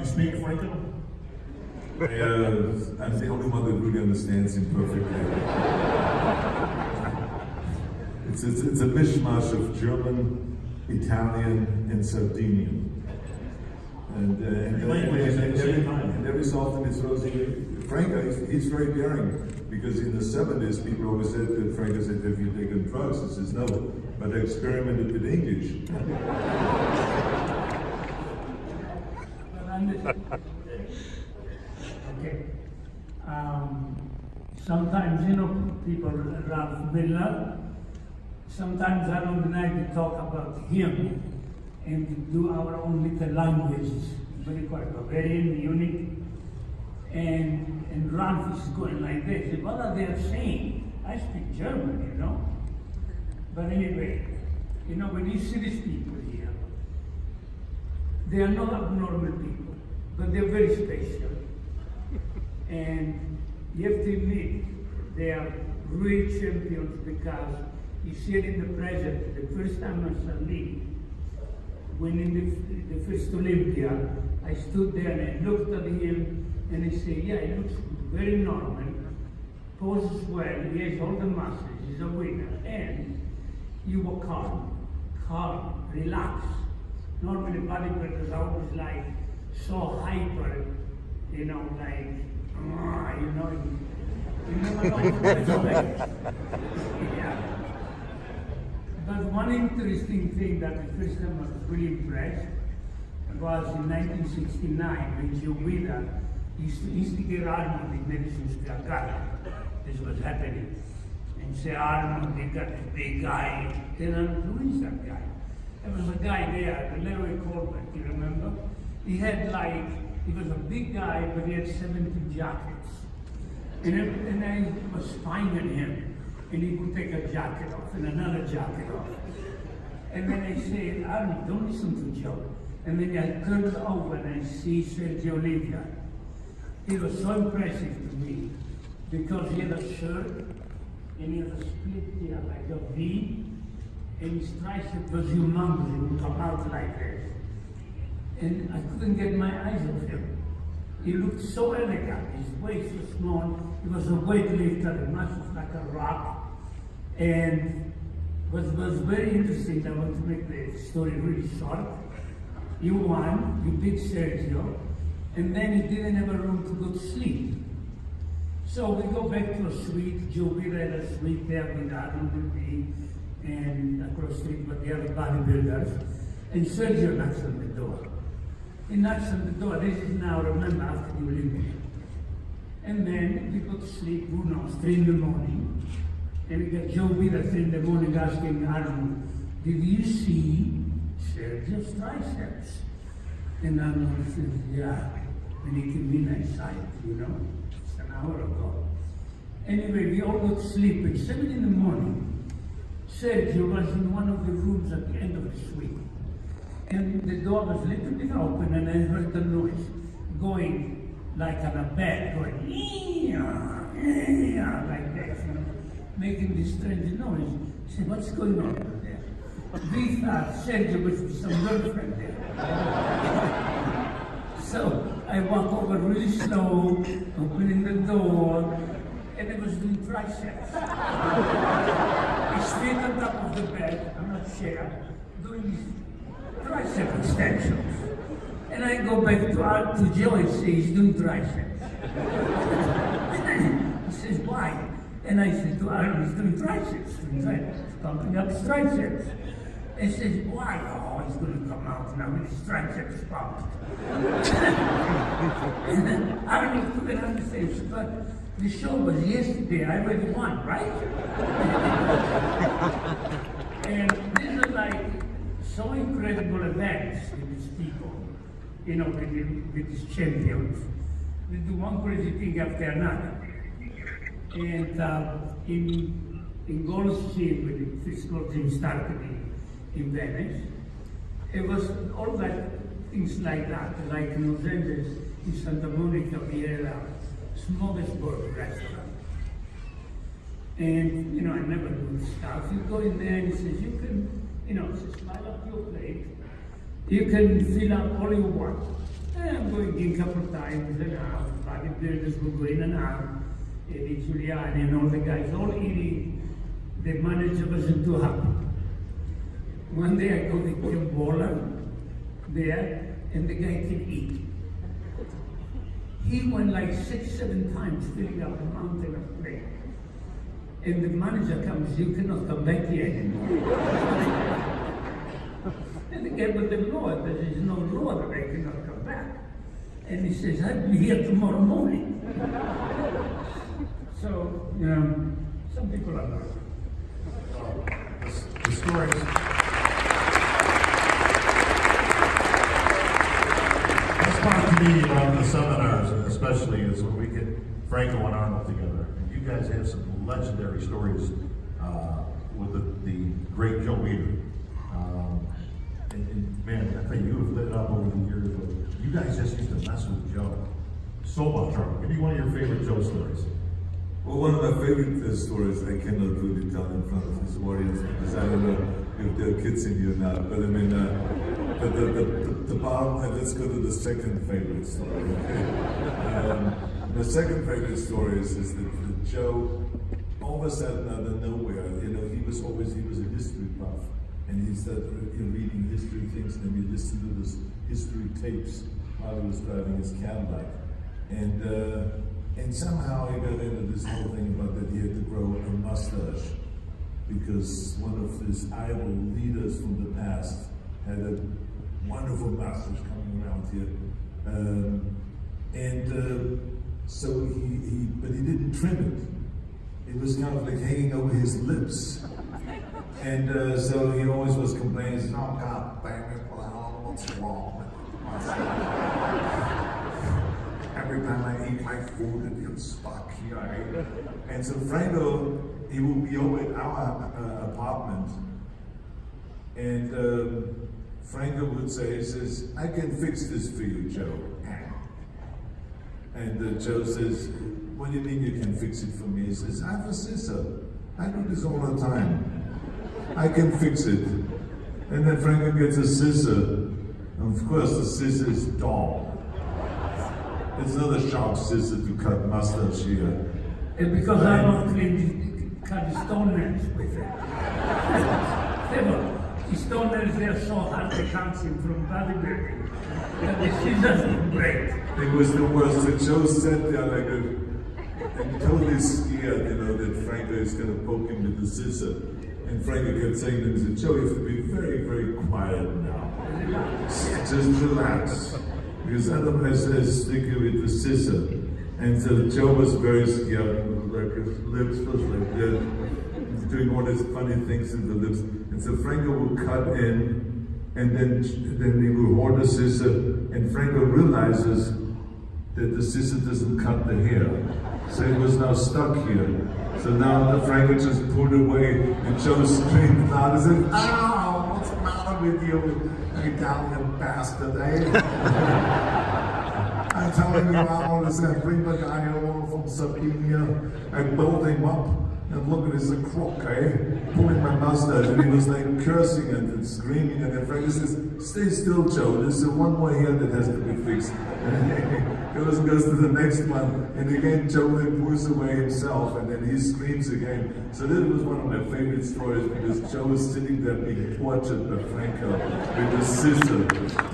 speak Franco? I'm the only one that really understands him perfectly. It's a mishmash of German, Italian, and Sardinian. And every so often he throws in Franco. He's very daring because in the 70s people always said that Franco said, "Have you taken drugs?" He says, "No, but I experimented with English." Okay. Sometimes, people around Miller, sometimes Arnold and I we talk about him and we do our own little languages, very quite Bavarian, unique. And Ralph is going like this. What are they saying? I speak German, But anyway, when you see these people here, they are not abnormal people, but they're very special. And you have to admit, they are real champions because you see it in the present. The first time I saw Lee, when in the first Olympia, I stood there and I looked at him and I said, yeah, he looks very normal, poses well, he has all the muscles, he's a winner. And you were calm, relaxed. Normally bodybuilders are always like so hyper, you never know yeah. But one interesting thing that the first time I was really impressed was in 1969 when Joe Wheeler used to instigate Arnold in Madison Square Garden. This was happening. And say, Arnold, they got this big guy. Then who is that guy? There was a guy there, the Larry Colbert, you remember? He was a big guy, but he had 70 jackets. And I was spying on him, and he would take a jacket off and another jacket off. And then I said, Arnold, don't listen to Joe. And then I turned over and I see Sergio Olivia. He was so impressive to me because he had a shirt and he had a split here like a V, and his tricep was humongous. He would come out like this. And I couldn't get my eyes off him. He looked so elegant, his waist was small, he was a weightlifter, the muscles like a rock. And what was very interesting, I want to make the story really short. You won, you beat Sergio, and then he didn't have a room to go to sleep. So we go back to a suite. Joe Wheeler had a suite there with Arnold and me, and across the street with the other bodybuilders. And Sergio knocks on the door. He knocks on the door. This is now, remember, after the Olympics. And then we go to sleep, who knows, 3 in the morning. And we got Joe Wheeler 3 in the morning asking Arnold, did you see Sergio's triceps? And Arnold says, yeah. And he came in, I saw it, It's an hour ago. Anyway, we all go to sleep. At 7 in the morning, Sergio was in one of the rooms at the end of the suite. And the door was a little bit open, and I heard the noise going like on a bed, going, like that, making this strange noise. I said, what's going on over there? We thought Sergio was with some girlfriend there. So I walk over really slow, opening the door, and it was doing triceps. He's straight on top of the bed, on a chair, doing these tricep extensions. And I go back to Joe and say, he's doing triceps. He says, why? And I said to Arnold, he's doing triceps, pumping up his triceps. And he says, why? Oh, he's going to come out now with his triceps pumped. And then Arnold couldn't understand, but the show was yesterday, I already won, right? And these are like so incredible events with these people, with these champions. They do one crazy thing after another. And in Gold's Gym, when the physical gym started in Venice, it was all that things like that, like in Los Angeles, in Santa Monica, we had a smorgasbord restaurant. And, I never do stuff. You go in there and he says, you can, says, smile up your plate. You can fill up all you want. And I'm going in a couple of times and out. Bodybuilders will go in and out. Eddie Giuliani and all the guys all eating. The manager wasn't too happy. One day I go to Kim Waller there, and the guy can eat. He went like 6-7 times filling up a mountain of plate. And the manager comes, you cannot come back here anymore. And the guy, but the law, there is no law that I cannot come back. And he says, I'll be here tomorrow morning. So, some people are not. The stories. That's fun to me about the seminars, especially is when we get Franco and Arnold together. And you guys have some legendary stories with the great Joe Weider. And man, I think you have lit up over the years. You guys just used to mess with Joe so much. Give me one of your favorite Joe stories. Well, one of my favorite stories I cannot really tell in front of this audience because I don't know if there are kids in here now. But I mean, but the bottom line, let's go to the second favorite story. Okay? The second favorite story is that Joe, all of a sudden out of nowhere, he was a history buff. And he started reading history things, and he listened to those history tapes while he was driving his Cadillac. And somehow he got into this whole thing about that he had to grow a mustache because one of his idol leaders from the past had a wonderful mustache coming around here. So but he didn't trim it. It was kind of like hanging over his lips. And so he always was complaining, oh, God damn it, well, what's wrong with my mustache? Every time I eat my food, it gets stuck here. And so Franco, he would be over at our apartment, and Franco would say, he says, I can fix this for you, Joe. And Joe says, what do you mean you can fix it for me? He says, I have a scissor. I do this all the time. I can fix it. And then Franco gets a scissor. And of course, the scissor is dull. It's not a sharp scissor to cut mustache here. And because I don't cut his toenails with it. His toenails, they're so hard they can't see from bodybuilding. And the scissors would break. It was the worst. And Joe sat there like and totally scared, that Franco is going to poke him with the scissor. And Franco kept saying to him, he said, Joe, you have to be very, very quiet now. Just relax. Because otherwise they'll stick you with the scissor. And so Joe was very scared, like his lips was like that, doing all these funny things in the lips. And so Franco would cut in, and then he would hold the scissor, and Franco realizes that the scissor doesn't cut the hair. So it was now stuck here. So now the Franco just pulled away, and Joe screamed loud and said, ow, what's the matter with you, Italian bastard, eh? I'm telling you, Arnold, I said, bring the guy over from Sardinia and build him up. And look at this, a crook, eh? Pulling my mustache. And he was like cursing and screaming. And then Franco says, stay still, Joe. There's one more hair that has to be fixed. And he goes to the next one. And again, Joe then pulls away himself. And then he screams again. So that was one of my favorite stories because Joe was sitting there being tortured by Franco with the scissor.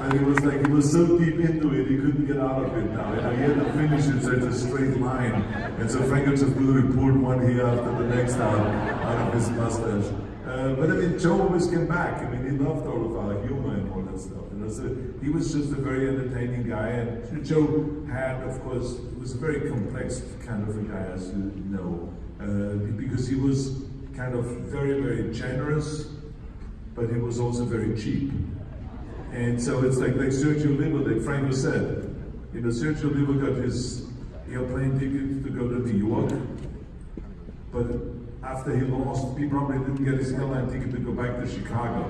And he was so deep into it, he couldn't get out of it now. He had to finish it so it's a straight line. And so Franco just literally pulled one hair after the next out of his mustache. But I mean, Joe always came back. I mean, he loved all of our humor and all that stuff. So he was just a very entertaining guy. And Joe had, of course, was a very complex kind of a guy, as you know, because he was kind of very, very generous, but he was also very cheap. And so it's like Sergio Liver, like Franco said, Sergio Liver got his airplane ticket to go to New York, but after he lost, he probably didn't get his airline ticket to go back to Chicago.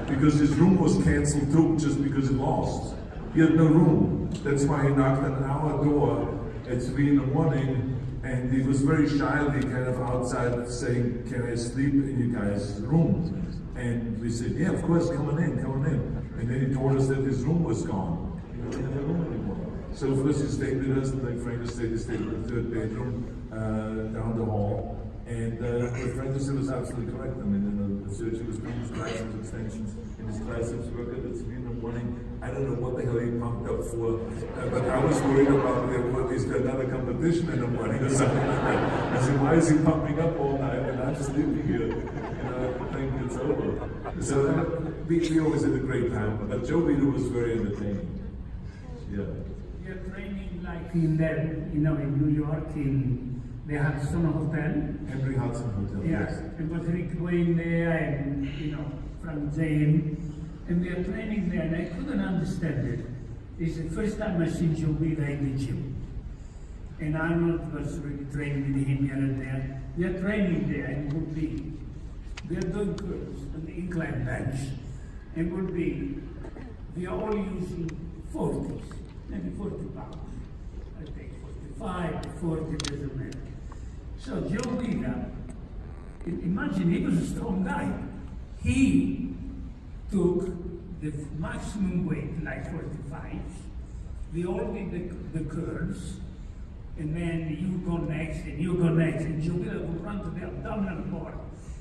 Because his room was canceled too, just because he lost. He had no room. That's why he knocked on our door at 3 in the morning, and he was very shyly kind of outside saying, can I sleep in you guys' room? And we said, yeah, of course, come on in. And then he told us that his room was gone. You know, in their room anymore. So first he stayed with us, and like Frank stayed in the third bedroom down the hall. And what Frank said was absolutely correct. I mean, the surgery was doing his triceps extensions and his triceps work at 3 in the morning. I don't know what the hell he pumped up for, but I was worried about what is there another competition in the morning or something like that. I said, why is he pumping up all night and I'm sleeping here? You know, I think it's over. So we always had a great time, but Joe Vito was very entertaining. Yeah. We are training like in there, you know, in New York, in the Hudson Hotel. Henry Hudson Hotel. Yes, it was Rick Wayne there, and you know, Frank Zane, and we are training there, and I couldn't understand it. It's the first time I seen Joe Vito in the gym, and Arnold was really training with him here and there. We are training there, and we are doing curls on the incline bench, and we are all using 40s, maybe 40 pounds. I think 45, 40 doesn't matter. So Joe Vito, imagine he was a strong guy. He took the maximum weight, like 45. We all did the curls, and then you go next, and you go next, and Joe Vito would run to the abdominal bar,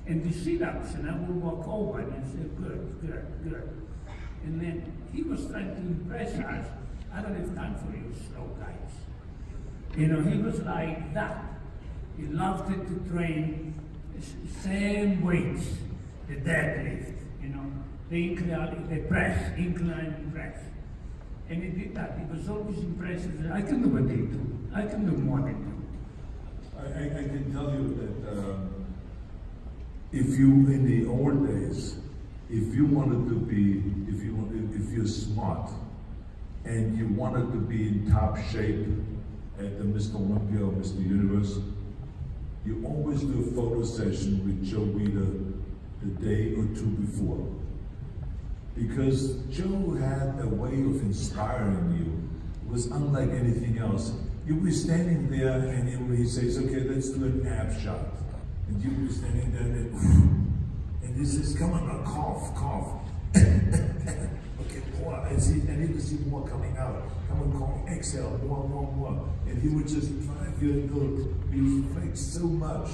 and the sit-ups, and I would walk over and say, good. And then he was trying to impress us. I don't have time for you slow guys. You know, he was like that. He loved it to train same weights, the deadlift, you know, the incline press. And he did that. He was always impressive. I can do what they do. I can do more than you. I can tell you that if you, in the old days, if you're smart and you wanted to be in top shape at the Mr. Olympia or Mr. Universe, you always do a photo session with Joe Vito the day or two before. Because Joe had a way of inspiring you. It was unlike anything else. You'd be standing there and he says, okay, let's do an ab shot. And you'd be standing there and he says, come on now, cough. Okay, more. I need to see more coming out. Come on, cough, exhale, more. And he would just drive you until you flex so much.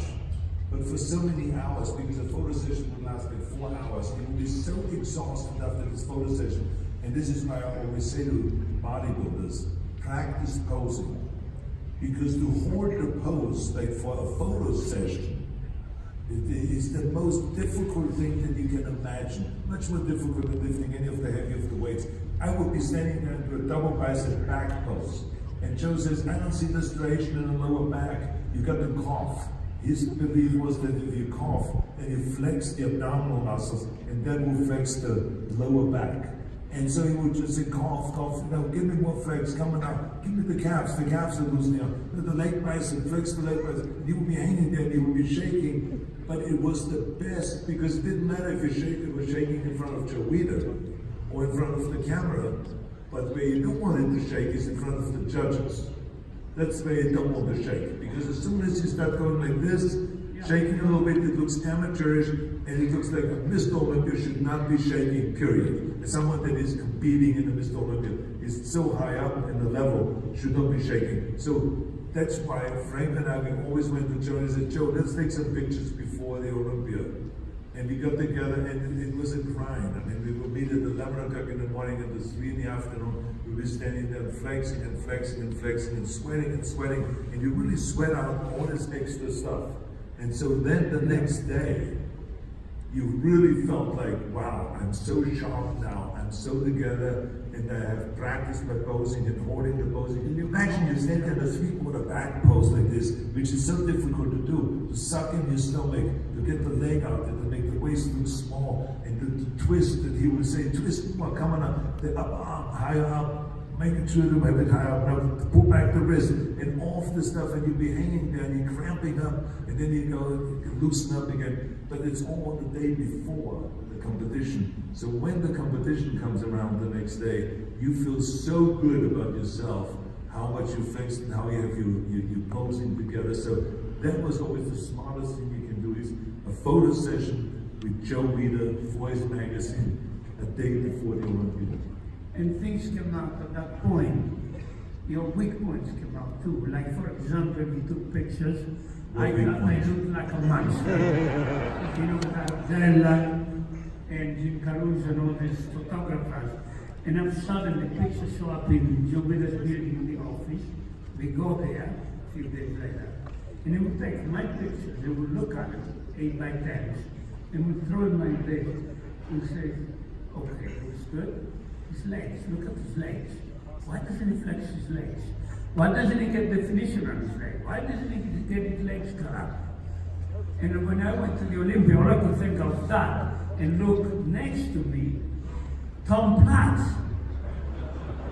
But for so many hours, because a photo session would last like 4 hours, you would be so exhausted after this photo session. And this is why I always say to bodybuilders, practice posing. Because to hold the pose, like for a photo session, it is the most difficult thing that you can imagine. Much more difficult than lifting any of the heavy of the weights. I would be standing there and do a double bicep back pose. And Joe says, I don't see the striation in the lower back. You got to cough. His belief was that if you cough and you flex the abdominal muscles, and that will flex the lower back. And so he would just say, cough, no, give me more flex, coming up, give me the calves are loosening up, the leg bicep, flex the leg bicep. And he would be hanging there and he would be shaking, but it was the best, because it didn't matter if you were shaking in front of Joe Vito or in front of the camera, but where you don't want it to shake is in front of the judges. That's where you don't want to shake, because as soon as you start going like this, shaking a little bit, it looks amateurish, and it looks like a Mr. Olympia should not be shaking, period. And someone that is competing in the Mr. Olympia is so high up in the level, should not be shaking. So that's why Frank and I, we always went to Joe and said, Joe, let's take some pictures before the Olympia. And we got together, and it was a grind. I mean, we would meet at 11 o'clock in the morning and at 3 in the afternoon. We were standing there flexing and sweating, and you really sweat out all this extra stuff. And so then the next day, you really felt like, wow, I'm so sharp now, I'm so together, and I have practiced my posing and holding the posing. Can you imagine you stand in a 3/4 back pose like this, which is so difficult to do, to suck in your stomach, to get the leg out, and to make the waist look small, and to twist, that he would say, twist more, come on up, the up arm, higher up, making sure to have it high up, now pull back the wrist, and off the stuff, and you'd be hanging there, and you're cramping up, and then you go, you loosen up again. But it's all the day before the competition. So when the competition comes around the next day, you feel so good about yourself, how much you flexed and how you have you posing together. So that was always the smartest thing you can do, is a photo session with Joe Vito for his magazine a day before the Olympia. and things came out at that point. Your weak points came out too. Like for example, we took pictures. I thought I looked like a monster. You know, that Della and Jim Caruso and all these photographers. And then suddenly pictures show up in Joe Bida's building in the office. We go there a few days later. And they would take my pictures, they would look at it, 8 by 10s, and would throw in my bed and say, okay, looks good. His legs, look at his legs. Why doesn't he flex his legs? Why doesn't he get definition on his leg? Why doesn't he get his legs cut up? And when I went to the Olympia, all I could think of that, and look next to me, Tom Platz,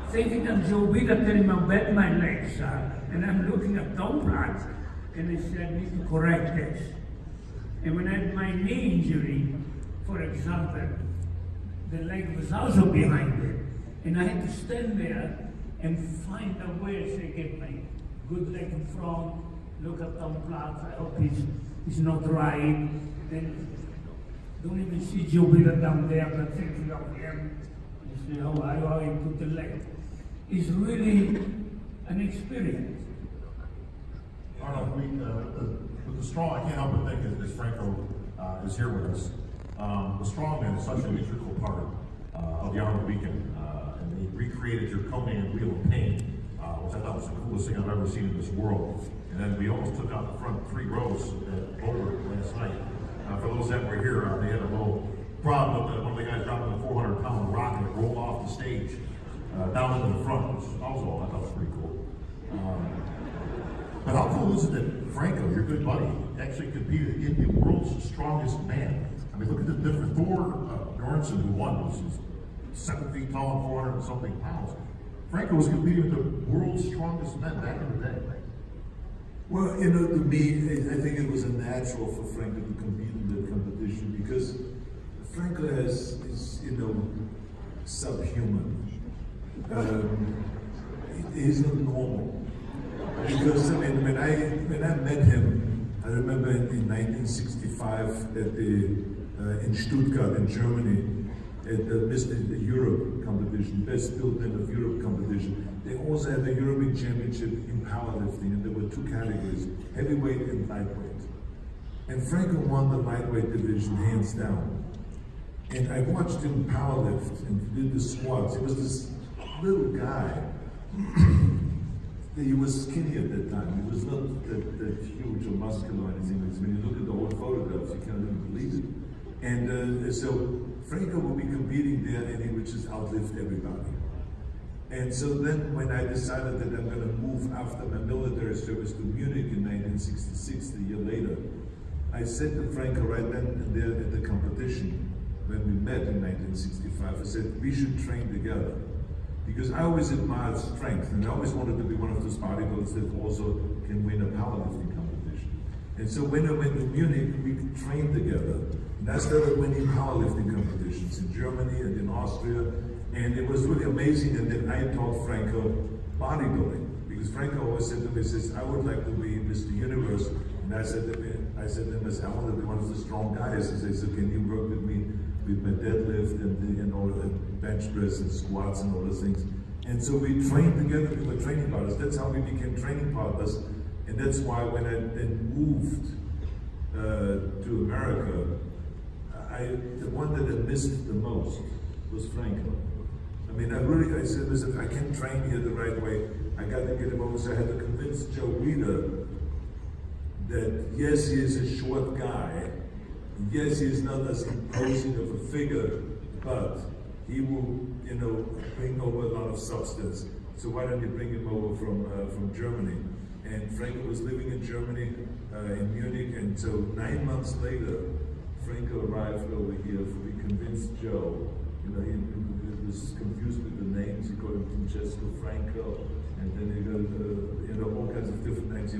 thinking of Joe Bida telling him how bad my legs are. And I'm looking at Tom Platz, and he said, I need to correct this. And when I had my knee injury, for example, the leg was also behind it. And I had to stand there and find a way to get my good leg in front, look at Tom Platz, I hope he's not right. Then don't even see Joe Bida down there, but thinking of him. You say, oh, how he put the leg. It's really an experience. Arnold, with the Strong, I can't help but think as Franco is here with us. The Strongman is such an integral part of the Arnold weekend. And he recreated your co-man Wheel of Pain, which I thought was the coolest thing I've ever seen in this world. And then we almost took out the front 3 rows at Boulder last night. For those that were here, they had a little problem with one of the guys dropping a 400-pound rock and it rolled off the stage down into the front, which also I thought was pretty cool. But how cool is it that Franco, your good buddy, actually competed in the world's strongest man? I mean, look at the difference. Thor Bjornsson, who won, was 7 feet tall and 400 and something pounds. Franco was competing with the world's strongest men back in the day. Well, you know, to me, I think it was a natural for Franco to compete in the competition because Franco is you know, subhuman. He's not normal. Because I mean, when I met him, I remember in 1965 at in Stuttgart in Germany at the Mr. Europe competition, Best Built Men of Europe competition. They also had the European Championship in powerlifting, and there were 2 categories: heavyweight and lightweight. And Franco won the lightweight division hands down. And I watched him powerlift and did the squats. He was this little guy. He was skinny at that time. He was not that huge or muscular or anything. When you look at the old photographs, you can't even believe it. And so Franco will be competing there, and he would just outlift everybody. And so then, when I decided that I'm going to move after my military service to Munich in 1966, a year later, I said to Franco right then and there at the competition, when we met in 1965, I said, we should train together. Because I always admired strength, and I always wanted to be one of those bodybuilders that also can win a powerlifting competition. And so when I went to Munich, we trained together. And I started winning powerlifting competitions in Germany and in Austria. And it was really amazing. And then I taught Franco bodybuilding. Because Franco always said to me, he says, I would like to be Mr. Universe. And I said to him, I want to be one of the strong guys. He said, so can you work with me with my deadlift and all the bench press and squats and all those things. And so we trained together, we were training partners. That's how we became training partners. And that's why when I then moved to America, the one that I missed the most was Franco. I mean, I said, listen, I can't train here the right way. I got to get him over. So I had to convince Joe Bida that yes, he is a short guy. Yes, he is not as imposing of a figure, but he will, you know, bring over a lot of substance. So why don't you bring him over from Germany? And Franco was living in Germany, in Munich, and so 9 months later, Franco arrived over here. We convinced Joe. You know, he was confused with the names. He called him Francesco Franco, and then he got, you know, all kinds of different names. He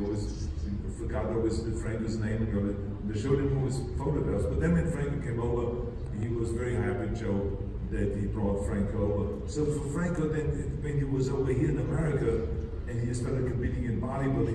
forgot always Franco's name. And they showed him his photographs. But then when Franco came over, he was very happy, Joe, that he brought Franco over. So for Franco, then when he was over here in America, and he started competing in bodybuilding,